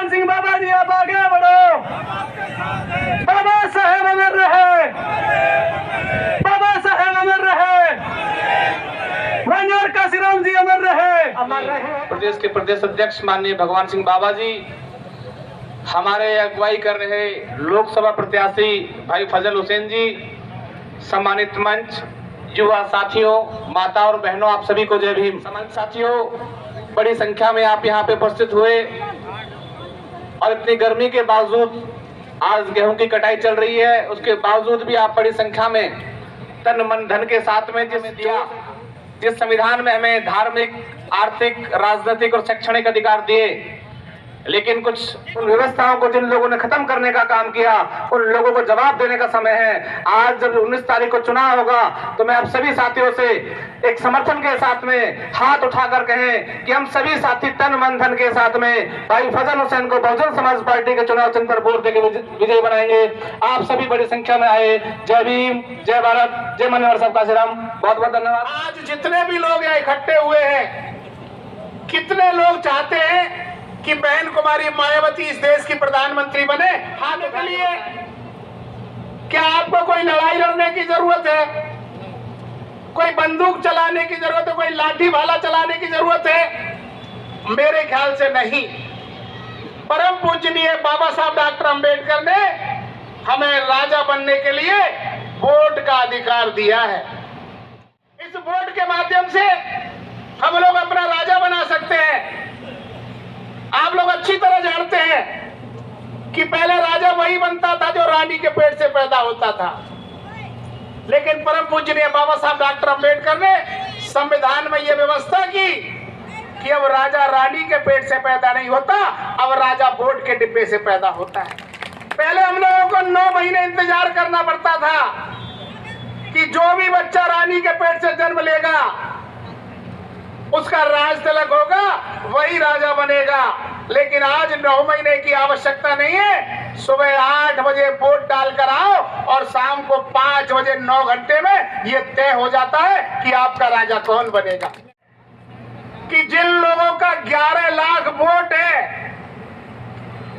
सिंह बाबा जी आप आगे बढ़ो। बाबा साहेब अमर रहे, बाबा साहेब अमर रहे, मनोहर काशीराम जी अमर रहे, अमर रहे। प्रदेश के प्रदेश अध्यक्ष माननीय भगवान सिंह बाबा जी, हमारे अगुवाई कर रहे लोकसभा प्रत्याशी भाई फजल हुसैन जी, सम्मानित मंच, युवा साथियों, माता और बहनों, आप सभी को जय भीम। सम्मानित साथियों, बड़ी संख्या में आप यहाँ पे उपस्थित हुए और इतनी गर्मी के बावजूद, आज गेहूं की कटाई चल रही है, उसके बावजूद भी आप बड़ी संख्या में तन मन धन के साथ में जिस संविधान में हमें धार्मिक, आर्थिक, राजनीतिक और शैक्षणिक अधिकार दिए, लेकिन कुछ उन व्यवस्थाओं को जिन लोगों ने खत्म करने का काम किया, उन लोगों को जवाब देने का समय है। आज जब 19 तारीख को चुनाव होगा तो मैं आप सभी साथियों से एक समर्थन के साथ में हाथ उठाकर कहें कि हम सभी साथी तन मन धन के साथ में भाई फजल हुसैन को बहुजन समाज पार्टी के चुनाव चिन्ह पर वोट देकर विजयी बनाएंगे। आप सभी बड़ी संख्या में आए। जय भीम, जय भारत, जय मनोहर साहब काशीराम, बहुत बहुत धन्यवाद। आज जितने भी लोग यहाँ इकट्ठे हुए हैं, कितने लोग चाहते हैं कि बहन कुमारी मायावती इस देश की प्रधानमंत्री बने? हाथ के लिए क्या आपको कोई लड़ाई लड़ने की जरूरत है? कोई बंदूक चलाने की जरूरत है? कोई लाठी भाला चलाने की जरूरत है? मेरे ख्याल से नहीं। परम पूजनीय बाबा साहब डॉक्टर अंबेडकर ने हमें राजा बनने के लिए वोट का अधिकार दिया है। इस वोट के माध्यम से हम लोग अपना राजा बना सकते हैं। आप लोग अच्छी तरह जानते हैं कि पहले राजा वही बनता था जो रानी के पेट से पैदा होता था, लेकिन परम पूजनीय बाबा साहब डॉक्टर अंबेडकर ने संविधान में यह व्यवस्था की कि अब राजा रानी के पेट से पैदा नहीं होता, अब राजा वोट के डिब्बे से पैदा होता है। पहले हम लोगों को 9 महीने इंतजार करना पड़ता था कि जो भी बच्चा रानी के पेट से जन्म लेगा उसका राज तिलक होगा, वही राजा बनेगा। लेकिन आज 9 महीने की आवश्यकता नहीं है। सुबह 8 बजे वोट डालकर आओ और शाम को 5 बजे 9 घंटे में ये तय हो जाता है कि आपका राजा कौन बनेगा। कि जिन लोगों का 11 लाख वोट है,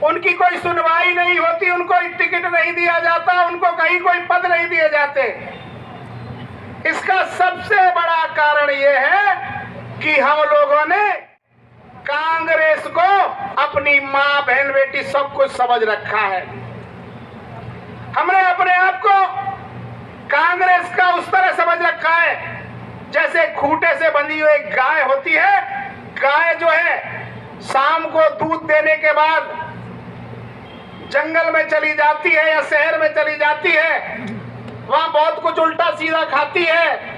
उनकी कोई सुनवाई नहीं होती, उनको टिकट नहीं दिया जाता, उनको कहीं कोई पद नहीं दिए जाते। इसका सबसे बड़ा कारण यह है कि हम लोगों ने कांग्रेस को अपनी मां, बहन, बेटी सब कुछ समझ रखा है। हमने अपने आप को कांग्रेस का उस तरह समझ रखा है जैसे खूंटे से बंधी हुई एक गाय होती है। गाय जो है शाम को दूध देने के बाद जंगल में चली जाती है या शहर में चली जाती है, वहां बहुत कुछ उल्टा सीधा खाती है,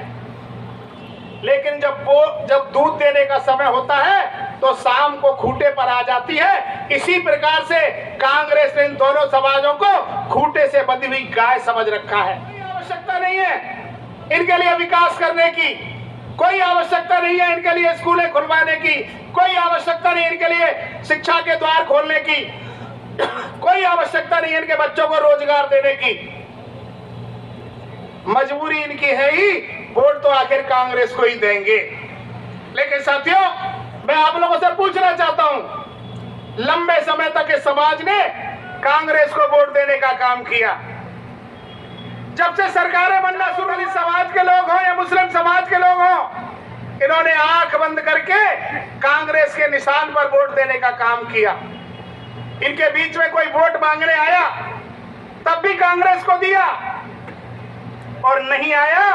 लेकिन जब दूध देने का समय होता है तो शाम को खूंटे पर आ जाती है। इसी प्रकार से कांग्रेस ने इन दोनों समाजों को खूंटे से बंधी हुई गाय समझ रखा है। कोई आवश्यकता नहीं है इनके लिए विकास करने की, कोई आवश्यकता नहीं है इनके लिए स्कूलें खुलवाने की, कोई आवश्यकता नहीं इनके लिए शिक्षा के द्वार खोलने की, कोई आवश्यकता नहीं इनके बच्चों को रोजगार देने की। मजबूरी इनकी है ही, वोट तो आखिर कांग्रेस को ही देंगे। लेकिन साथियों, मैं आप लोगों से पूछना चाहता हूं, लंबे समय तक इस समाज ने कांग्रेस को वोट देने का काम किया। जब से सरकारें बनना शुरू हुई, समाज के लोग हों या मुस्लिम समाज के लोग हों, इन्होंने आंख बंद करके कांग्रेस के निशान पर वोट देने का काम किया। इनके बीच में कोई वोट मांगने आया तब भी कांग्रेस को दिया, और नहीं आया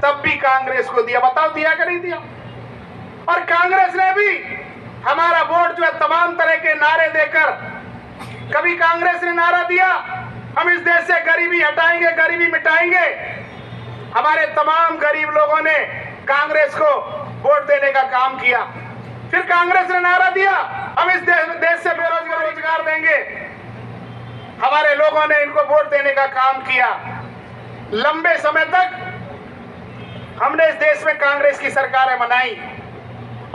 तब भी कांग्रेस को दिया। बताओ दिया कि नहीं दिया? और कांग्रेस ने भी हमारा वोट जो है तमाम तरह के नारे देकर, कभी कांग्रेस ने नारा दिया हम इस देश से गरीबी हटाएंगे, गरीबी मिटाएंगे। हमारे तमाम गरीब लोगों ने कांग्रेस को वोट देने का काम किया। फिर कांग्रेस ने नारा दिया हम इस देश से बेरोजगार रोजगार देंगे। हमारे लोगों ने इनको वोट देने का काम किया। लंबे समय तक हमने इस देश में कांग्रेस की सरकारें बनाई,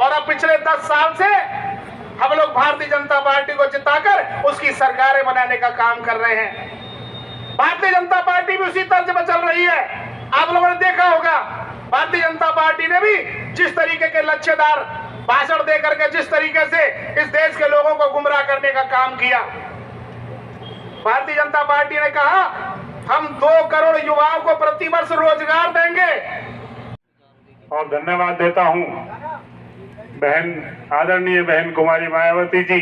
और अब पिछले 10 साल से हम लोग भारतीय जनता पार्टी को जिताकर उसकी सरकारें बनाने का काम कर रहे हैं। भारतीय जनता पार्टी भी उसी तर्ज पर चल रही है। आप लोगों ने देखा होगा, भारतीय जनता पार्टी ने भी जिस तरीके के लक्ष्यदार भाषण देकर के जिस तरीके से इस देश के लोगों को गुमराह करने का काम किया। भारतीय जनता पार्टी ने कहा हम 2 करोड़ युवाओं को प्रतिवर्ष रोजगार देंगे। और धन्यवाद देता हूं बहन, आदरणीय बहन कुमारी मायावती जी,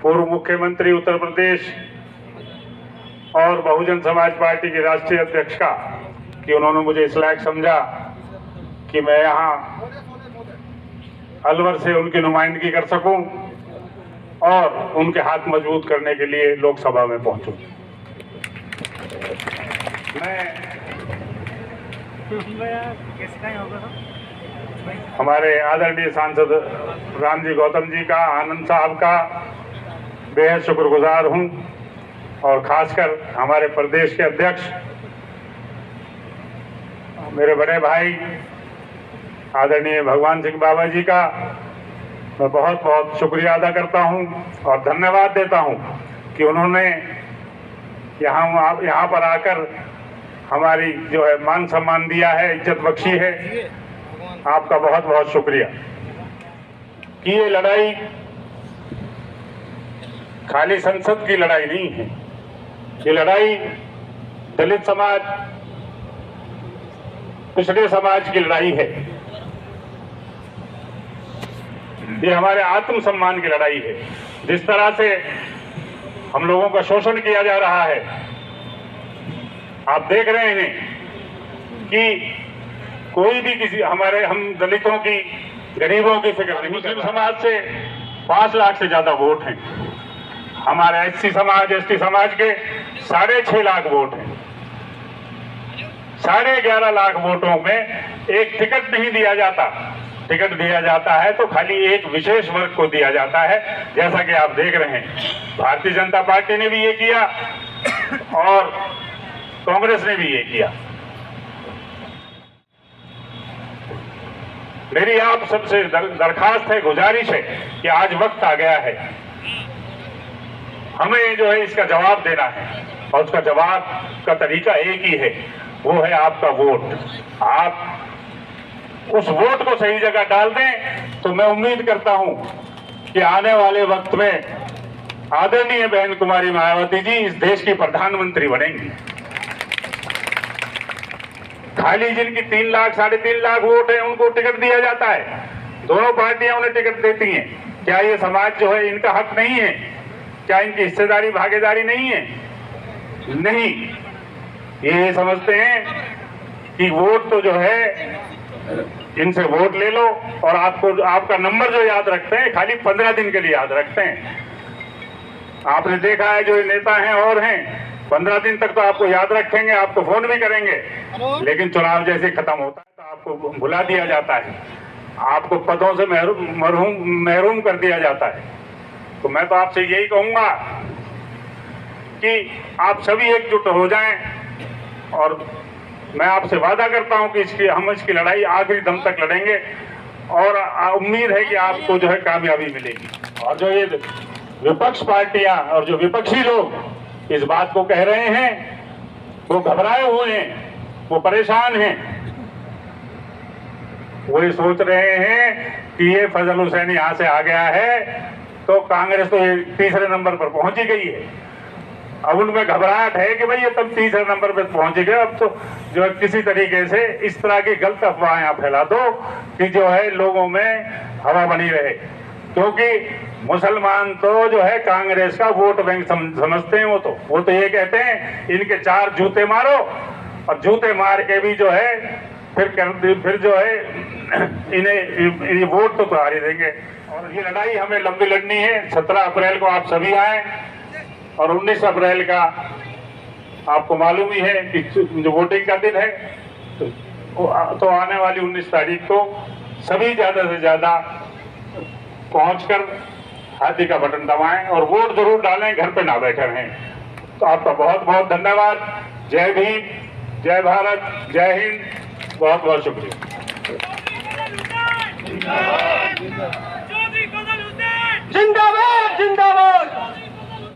पूर्व मुख्यमंत्री उत्तर प्रदेश और बहुजन समाज पार्टी की राष्ट्रीय अध्यक्ष का, कि उन्होंने मुझे इस लायक समझा कि मैं यहाँ अलवर से उनकी नुमाइंदगी कर सकूं और उनके हाथ मजबूत करने के लिए लोकसभा में पहुंचूं। हमारे आदरणीय सांसद रामजी गौतम जी का, आनंद साहब का बेहद शुक्रगुजार हूं, और खासकर हमारे प्रदेश के अध्यक्ष मेरे बड़े भाई आदरणीय भगवान सिंह बाबा जी का मैं बहुत बहुत शुक्रिया अदा करता हूं और धन्यवाद देता हूं कि उन्होंने यहाँ पर आकर हमारी जो है मान सम्मान दिया है, इज्जत बख्शी है। आपका बहुत बहुत शुक्रिया। कि ये लड़ाई खाली संसद की लड़ाई नहीं है, ये लड़ाई दलित समाज, पिछड़े समाज की लड़ाई है। ये हमारे आत्मसम्मान की लड़ाई है। जिस तरह से हम लोगों का शोषण किया जा रहा है, आप देख रहे हैं कि कोई भी किसी हम दलितों की, गरीबों की फिक्र नहीं। मुस्लिम समाज से 5 लाख से ज्यादा वोट हैं। हमारे एससी समाज, एसटी समाज के 6.5 लाख वोट हैं। 11.5 लाख वोटों में एक टिकट नहीं दिया जाता। टिकट दिया जाता है तो खाली एक विशेष वर्ग को दिया जाता है, जैसा कि आप देख रहे हैं। भारतीय जनता पार्टी ने भी ये किया और कांग्रेस ने भी ये किया। मेरी आप सबसे दरखास्त है, गुजारिश है कि आज वक्त आ गया है, हमें जो है इसका जवाब देना है, और उसका जवाब का तरीका एक ही है, वो है आपका वोट। आप उस वोट को सही जगह डाल दें तो मैं उम्मीद करता हूं कि आने वाले वक्त में आदरणीय बहन कुमारी मायावती जी इस देश की प्रधानमंत्री बनेंगी। खाली जिनकी 3 लाख 3.5 लाख वोट है उनको टिकट दिया जाता है। दोनों पार्टियां उन्हें टिकट देती हैं। क्या ये समाज जो है इनका हक नहीं है? क्या इनकी हिस्सेदारी भागीदारी नहीं है? नहीं, ये समझते हैं कि वोट तो जो है इनसे वोट ले लो, और आपका नंबर जो याद रखते हैं खाली 15 दिन के लिए याद रखते हैं। आपने देखा है जो नेता हैं और हैं 15 दिन तक तो आपको याद रखेंगे, आपको फोन भी करेंगे, लेकिन चुनाव जैसे खत्म होता है तो आपको भुला दिया जाता है, आपको पदों से महरूम कर दिया जाता है। तो मैं तो आपसे यही कहूंगा कि आप सभी एकजुट हो जाएं, और मैं आपसे वादा करता हूं कि हम इसकी लड़ाई आखिरी दम तक लड़ेंगे, और उम्मीद है कि आपको जो है कामयाबी मिलेगी। और जो ये विपक्ष पार्टियां और जो विपक्षी लोग इस बात को कह रहे हैं, वो घबराए हुए हैं, वो परेशान हैं, वो ये सोच रहे हैं कि ये फजल हुसैन यहां से आ गया है तो कांग्रेस तो ये 3रे नंबर पर पहुंच ही गई है। अब उनमें घबराहट है कि भाई ये तब 3रे नंबर पर पहुंच गए, अब तो जो है किसी तरीके से इस तरह की गलत अफवाहें आप फैला दो कि जो है लोगों में हवा बनी रहे। क्योंकि मुसलमान तो जो है कांग्रेस का वोट बैंक समझते हैं। वो तो ये कहते हैं इनके 4 जूते मारो, और जूते मार के भी जो है फिर जो है इन्हें वोट तो हार ही देंगे। और ये लड़ाई हमें लंबी लड़नी है। 17 अप्रैल को आप सभी आए, और 19 अप्रैल का आपको मालूम ही है कि जो वोटिंग का दिन है, तो आने वाली 19 तारीख को सभी ज्यादा से ज्यादा पहुंचकर हाथी का बटन दबाएं और वोट जरूर डालें, घर पे ना बैठे रहें। तो आपका बहुत बहुत धन्यवाद। जय भीम, जय भारत, जय हिंद, बहुत बहुत शुक्रिया। जिंदाबाद जिंदाबाद।